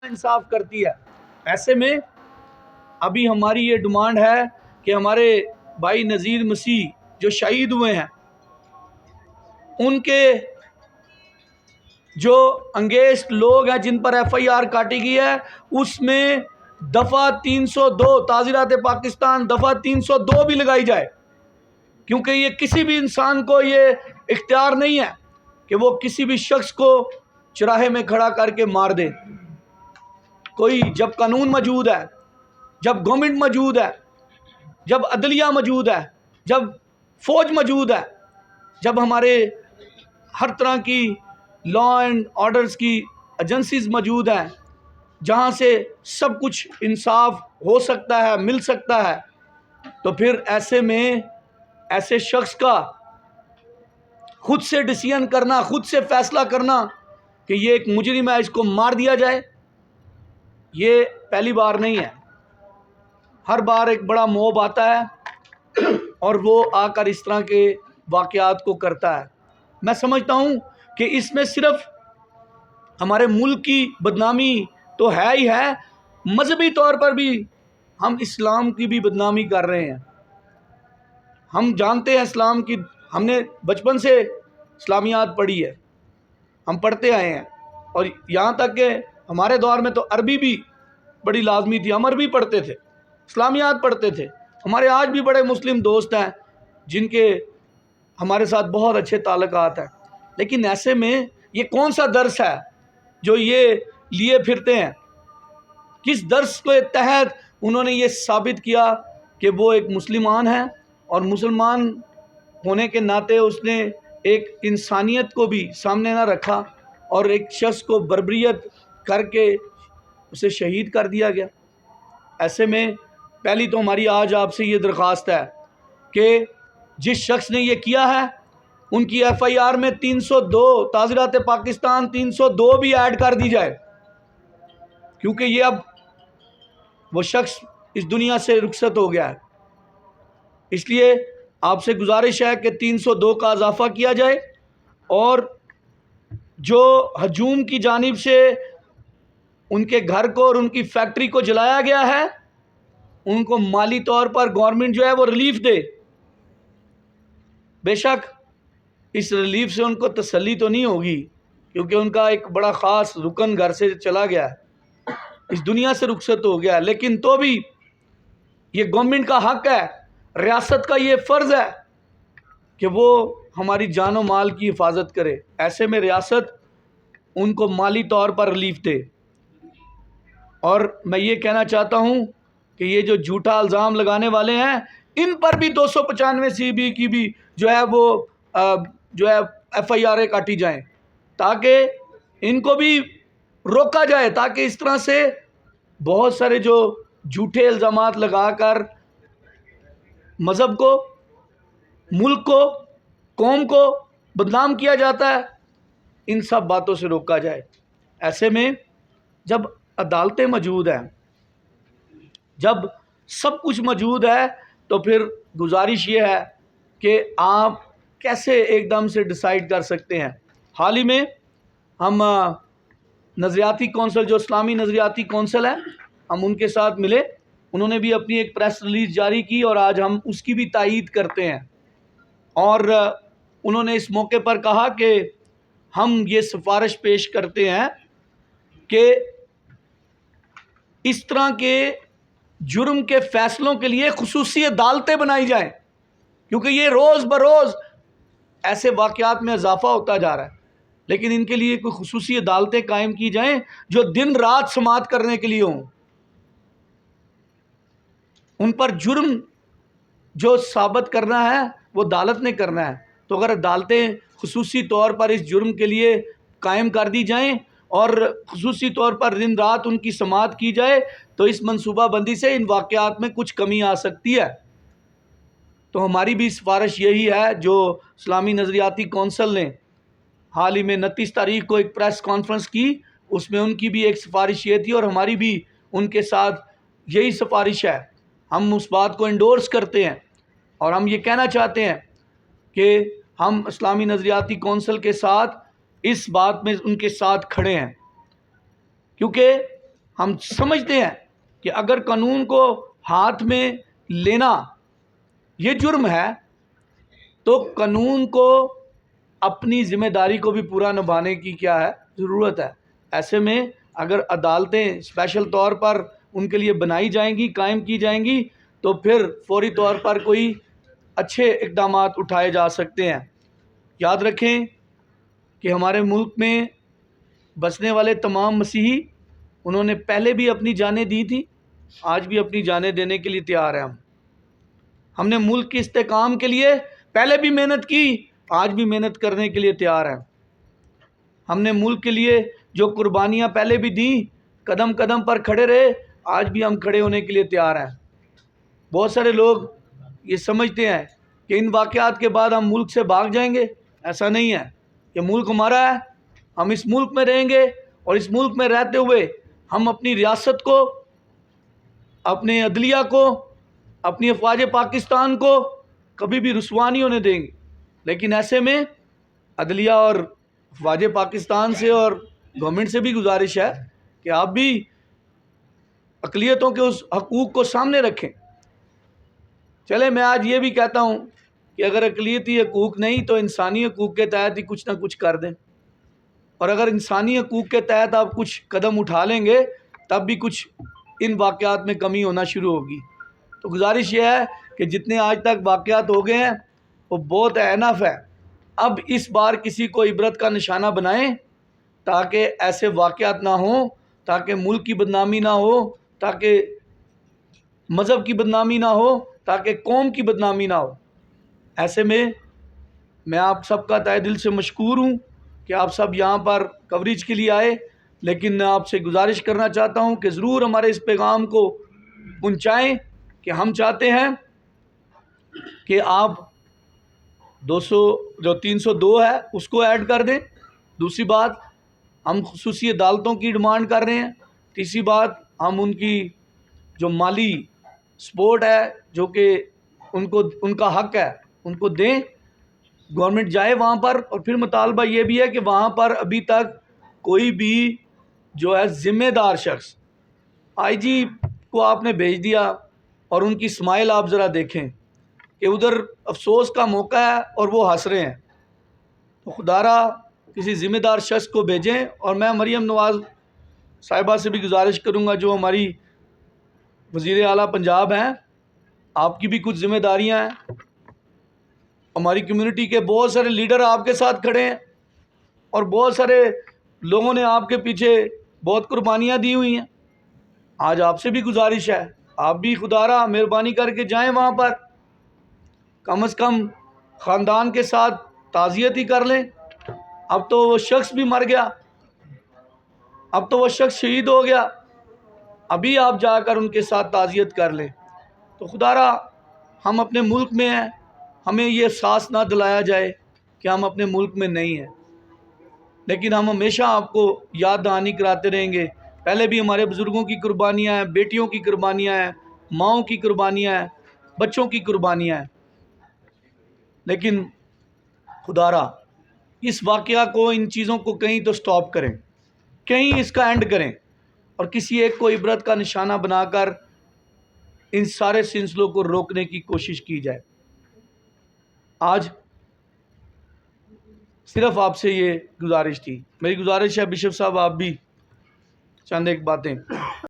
انصاف کرتی ہے۔ ایسے میں ابھی ہماری یہ ڈیمانڈ ہے کہ ہمارے بھائی نذیر مسیح جو شہید ہوئے ہیں ان کے جو انگیزڈ لوگ ہیں جن پر ایف آئی آر کاٹی گئی ہے اس میں دفعہ 302 تعزیرات پاکستان دفعہ 302 بھی لگائی جائے، کیونکہ یہ کسی بھی انسان کو یہ اختیار نہیں ہے کہ وہ کسی بھی شخص کو چراہے میں کھڑا کر کے مار دے۔ کوئی جب قانون موجود ہے، جب گورنمنٹ موجود ہے، جب عدلیہ موجود ہے، جب فوج موجود ہے، جب ہمارے ہر طرح کی لا اینڈ آرڈرز کی ایجنسیز موجود ہیں جہاں سے سب کچھ انصاف ہو سکتا ہے، مل سکتا ہے، تو پھر ایسے میں ایسے شخص کا خود سے ڈیسیژن کرنا، خود سے فیصلہ کرنا کہ یہ ایک مجرم ہے اس کو مار دیا جائے، یہ پہلی بار نہیں ہے۔ ہر بار ایک بڑا موب آتا ہے اور وہ آ کر اس طرح کے واقعات کو کرتا ہے۔ میں سمجھتا ہوں کہ اس میں صرف ہمارے ملک کی بدنامی تو ہے ہی ہے، مذہبی طور پر بھی ہم اسلام کی بھی بدنامی کر رہے ہیں۔ ہم جانتے ہیں اسلام کی، ہم نے بچپن سے اسلامیات پڑھی ہے، ہم پڑھتے آئے ہیں، اور یہاں تک کہ ہمارے دور میں تو عربی بھی بڑی لازمی تھی، ہم عربی پڑھتے تھے، اسلامیات پڑھتے تھے۔ ہمارے آج بھی بڑے مسلم دوست ہیں جن کے ہمارے ساتھ بہت اچھے تعلقات ہیں، لیکن ایسے میں یہ کون سا درس ہے جو یہ لیے پھرتے ہیں؟ کس درس کے تحت انہوں نے یہ ثابت کیا کہ وہ ایک مسلمان ہیں، اور مسلمان ہونے کے ناطے اس نے ایک انسانیت کو بھی سامنے نہ رکھا اور ایک شخص کو بربریت کر کے اسے شہید کر دیا گیا۔ ایسے میں پہلی تو ہماری آج آپ سے یہ درخواست ہے کہ جس شخص نے یہ کیا ہے ان کی ایف آئی آر میں 302 تعزیرات پاکستان 302 بھی ایڈ کر دی جائے، کیونکہ یہ اب وہ شخص اس دنیا سے رخصت ہو گیا ہے۔ اس لیے آپ سے گزارش ہے کہ 302 کا اضافہ کیا جائے، اور جو ہجوم کی جانب سے ان کے گھر کو اور ان کی فیکٹری کو جلایا گیا ہے ان کو مالی طور پر گورنمنٹ جو ہے وہ ریلیف دے۔ بے شک اس ریلیف سے ان کو تسلی تو نہیں ہوگی، کیونکہ ان کا ایک بڑا خاص رکن گھر سے چلا گیا ہے، اس دنیا سے رخصت ہو گیا ہے، لیکن تو بھی یہ گورنمنٹ کا حق ہے، ریاست کا یہ فرض ہے کہ وہ ہماری جان و مال کی حفاظت کرے۔ ایسے میں ریاست ان کو مالی طور پر ریلیف دے۔ اور میں یہ کہنا چاہتا ہوں کہ یہ جو جھوٹا الزام لگانے والے ہیں ان پر بھی 295 سی بی کی بھی جو ہے وہ جو ہے ایف آئی آر کاٹی جائیں، تاکہ ان کو بھی روکا جائے، تاکہ اس طرح سے بہت سارے جو جھوٹے الزامات لگا کر مذہب کو، ملک کو، قوم کو بدنام کیا جاتا ہے، ان سب باتوں سے روکا جائے۔ ایسے میں جب عدالتیں موجود ہیں، جب سب کچھ موجود ہے، تو پھر گزارش یہ ہے کہ آپ کیسے ایک دم سے ڈیسائیڈ کر سکتے ہیں۔ حال ہی میں ہم نظریاتی کونسل، جو اسلامی نظریاتی کونسل ہے، ہم ان کے ساتھ ملے، انہوں نے بھی اپنی ایک پریس ریلیز جاری کی اور آج ہم اس کی بھی تائید کرتے ہیں، اور انہوں نے اس موقع پر کہا کہ ہم یہ سفارش پیش کرتے ہیں کہ اس طرح کے جرم کے فیصلوں کے لیے خصوصی عدالتیں بنائی جائیں، کیونکہ یہ روز بروز ایسے واقعات میں اضافہ ہوتا جا رہا ہے، لیکن ان کے لیے کوئی خصوصی عدالتیں قائم کی جائیں جو دن رات سماعت کرنے کے لیے ہوں۔ ان پر جرم جو ثابت کرنا ہے وہ عدالت نے کرنا ہے، تو اگر عدالتیں خصوصی طور پر اس جرم کے لیے قائم کر دی جائیں اور خصوصی طور پر دن رات ان کی سماعت کی جائے، تو اس منصوبہ بندی سے ان واقعات میں کچھ کمی آ سکتی ہے۔ تو ہماری بھی سفارش یہی ہے، جو اسلامی نظریاتی کونسل نے حال ہی میں 29 تاریخ کو ایک پریس کانفرنس کی، اس میں ان کی بھی ایک سفارش یہ تھی، اور ہماری بھی ان کے ساتھ یہی سفارش ہے۔ ہم اس بات کو انڈورس کرتے ہیں، اور ہم یہ کہنا چاہتے ہیں کہ ہم اسلامی نظریاتی کونسل کے ساتھ اس بات میں ان کے ساتھ کھڑے ہیں، کیونکہ ہم سمجھتے ہیں کہ اگر قانون کو ہاتھ میں لینا یہ جرم ہے تو قانون کو اپنی ذمہ داری کو بھی پورا نبھانے کی کیا ہے ضرورت ہے۔ ایسے میں اگر عدالتیں اسپیشل طور پر ان کے لیے بنائی جائیں گی، قائم کی جائیں گی، تو پھر فوری طور پر کوئی اچھے اقدامات اٹھائے جا سکتے ہیں۔ یاد رکھیں کہ ہمارے ملک میں بسنے والے تمام مسیحی انہوں نے پہلے بھی اپنی جانیں دی تھی، آج بھی اپنی جانیں دینے کے لیے تیار ہیں۔ ہم نے ملک کے استحکام کے لیے پہلے بھی محنت کی، آج بھی محنت کرنے کے لیے تیار ہیں۔ ہم نے ملک کے لیے جو قربانیاں پہلے بھی دیں، قدم قدم پر کھڑے رہے، آج بھی ہم کھڑے ہونے کے لیے تیار ہیں۔ بہت سارے لوگ یہ سمجھتے ہیں کہ ان واقعات کے بعد ہم ملک سے بھاگ جائیں گے۔ ایسا نہیں ہے، یہ ملک ہمارا ہے، ہم اس ملک میں رہیں گے، اور اس ملک میں رہتے ہوئے ہم اپنی ریاست کو، اپنے عدلیہ کو، اپنی افواج پاکستان کو کبھی بھی رسوا نہیں ہونے دیں گے۔ لیکن ایسے میں عدلیہ اور افواج پاکستان سے اور گورنمنٹ سے بھی گزارش ہے کہ آپ بھی اقلیتوں کے اس حقوق کو سامنے رکھیں۔ چلے میں آج یہ بھی کہتا ہوں کہ اگر اقلیتی حقوق نہیں تو انسانی حقوق کے تحت ہی کچھ نہ کچھ کر دیں، اور اگر انسانی حقوق کے تحت آپ کچھ قدم اٹھا لیں گے تب بھی کچھ ان واقعات میں کمی ہونا شروع ہوگی۔ تو گزارش یہ ہے کہ جتنے آج تک واقعات ہو گئے ہیں وہ بہت انف ہے، اب اس بار کسی کو عبرت کا نشانہ بنائیں تاکہ ایسے واقعات نہ ہوں، تاکہ ملک کی بدنامی نہ ہو، تاکہ مذہب کی بدنامی نہ ہو، تاکہ قوم کی بدنامی نہ ہو۔ ایسے میں آپ سب کا تہہ دل سے مشکور ہوں کہ آپ سب یہاں پر کوریج کے لیے آئے، لیکن میں آپ سے گزارش کرنا چاہتا ہوں کہ ضرور ہمارے اس پیغام کو پہنچائیں کہ ہم چاہتے ہیں کہ آپ 302 ہے اس کو ایڈ کر دیں۔ دوسری بات، ہم خصوصی عدالتوں کی ڈیمانڈ کر رہے ہیں۔ تیسری بات، ہم ان کی جو مالی سپورٹ ہے جو کہ ان کا حق ہے ان کو دیں، گورنمنٹ جائے وہاں پر۔ اور پھر مطالبہ یہ بھی ہے کہ وہاں پر ابھی تک کوئی بھی جو ہے ذمہ دار شخص، آئی جی کو آپ نے بھیج دیا اور ان کی سمائل آپ ذرا دیکھیں کہ ادھر افسوس کا موقع ہے اور وہ ہنس رہے ہیں، تو خدا را کسی ذمہ دار شخص کو بھیجیں۔ اور میں مریم نواز صاحبہ سے بھی گزارش کروں گا جو ہماری وزیر اعلیٰ پنجاب ہیں، آپ کی بھی کچھ ذمہ داریاں ہیں، ہماری کمیونٹی کے بہت سارے لیڈر آپ کے ساتھ کھڑے ہیں اور بہت سارے لوگوں نے آپ کے پیچھے بہت قربانیاں دی ہوئی ہیں۔ آج آپ سے بھی گزارش ہے، آپ بھی خدا را مہربانی کر کے جائیں وہاں پر، کم از کم خاندان کے ساتھ تعزیت ہی کر لیں۔ اب تو وہ شخص بھی مر گیا، اب تو وہ شخص شہید ہو گیا، ابھی آپ جا کر ان کے ساتھ تعزیت کر لیں۔ تو خدا را ہم اپنے ملک میں ہیں، ہمیں یہ احساس نہ دلایا جائے کہ ہم اپنے ملک میں نہیں ہیں، لیکن ہم ہمیشہ آپ کو یاد دہانی کراتے رہیں گے۔ پہلے بھی ہمارے بزرگوں کی قربانیاں ہیں، بیٹیوں کی قربانیاں ہیں، ماؤں کی قربانیاں ہیں، بچوں کی قربانیاں ہیں، لیکن خدا را اس واقعہ کو، ان چیزوں کو کہیں تو سٹاپ کریں، کہیں اس کا اینڈ کریں، اور کسی ایک کو عبرت کا نشانہ بنا کر ان سارے سلسلوں کو روکنے کی کوشش کی جائے۔ آج صرف آپ سے یہ گزارش تھی، میری گزارش ہے بشپ صاحب آپ بھی چند ایک باتیں